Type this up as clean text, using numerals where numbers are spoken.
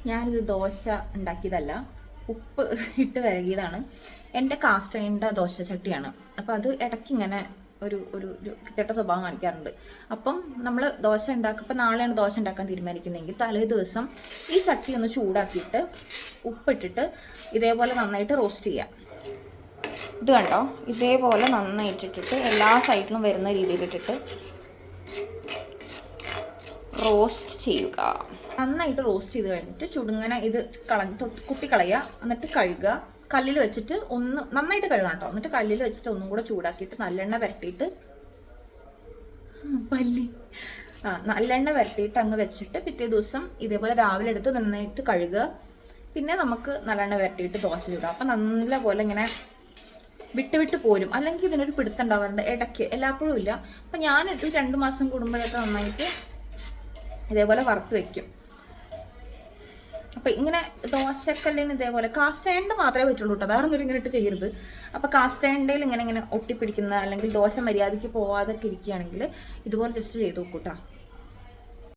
ഞാനിത് ദോശ ഉണ്ടാക്കിയതല്ല, ഉപ്പ് ഇട്ട് വിരകിയതാണ്. എൻ്റെ കാസ്റ്റ് അയണിൻ്റെ ദോശ ചട്ടിയാണ്. അപ്പം അത് ഇടയ്ക്ക് ഇങ്ങനെ ഒരു ഒരു ഒരു വൃത്തികെട്ട സ്വഭാവം കാണിക്കാറുണ്ട്. അപ്പം നമ്മൾ ദോശ ഉണ്ടാക്കുക, ഇപ്പം നാളെയാണ് ദോശ ഉണ്ടാക്കാൻ തീരുമാനിക്കുന്നതെങ്കിൽ തലേ ദിവസം ഈ ചട്ടി ഒന്ന് ചൂടാക്കിയിട്ട് ഉപ്പിട്ടിട്ട് ഇതേപോലെ നന്നായിട്ട് റോസ്റ്റ് ചെയ്യാം. ഇത് കണ്ടോ, ഇതേപോലെ നന്നായിട്ടിട്ടിട്ട് എല്ലാ സൈഡിലും വരുന്ന രീതിയിലിട്ടിട്ട് റോസ്റ്റ് ചെയ്യുക. നന്നായിട്ട് റോസ്റ്റ് ചെയ്ത് കഴിഞ്ഞിട്ട് ചുടുങ്ങനെ ഇത് കുട്ടിക്കളയുക. എന്നിട്ട് കഴുകുക. കല്ലിൽ വെച്ചിട്ട് ഒന്ന് നന്നായിട്ട് കഴുകണം കേട്ടോ. എന്നിട്ട് കല്ലിൽ വെച്ചിട്ട് ഒന്നും കൂടെ ചൂടാക്കിയിട്ട് നല്ലെണ്ണ വരട്ടിയിട്ട് നല്ലെണ്ണ വരട്ടിയിട്ട് അങ്ങ് വെച്ചിട്ട് പിറ്റേ ദിവസം ഇതേപോലെ രാവിലെ എടുത്ത് നന്നായിട്ട് കഴുകുക. പിന്നെ നമുക്ക് നല്ലെണ്ണ വരട്ടിയിട്ട് ദോശ ചൂടാം. അപ്പം നല്ലപോലെ ഇങ്ങനെ വിട്ട് പോരും. അല്ലെങ്കിൽ ഇതിനൊരു പിടുത്തം ഉണ്ടാവാറുണ്ട് ഇടയ്ക്ക്, എല്ലാപ്പോഴും ഇല്ല. അപ്പം ഞാനിട്ട് 2 മാസം കൂടുമ്പോഴൊക്കെ നന്നായിട്ട് ഇതേപോലെ വറുത്ത് വെക്കും. അപ്പം ഇങ്ങനെ ദോശക്കല്ലിന് ഇതേപോലെ കാസ്റ്റ് അയണിൻ്റെ മാത്രമേ പറ്റുള്ളൂ കേട്ടോ, വേറെ ഒന്നും ഇങ്ങനെ ഇട്ട് ചെയ്യരുത്. അപ്പം കാസ്റ്റ് അയണിൻ്റെ ഇങ്ങനെ ഒട്ടിപ്പിടിക്കുന്ന അല്ലെങ്കിൽ ദോശ മര്യാദയ്ക്ക് പോവാതൊക്കെ ഇരിക്കുകയാണെങ്കിൽ ഇതുപോലെ ജസ്റ്റ് ചെയ്ത് നോക്കൂട്ടോ.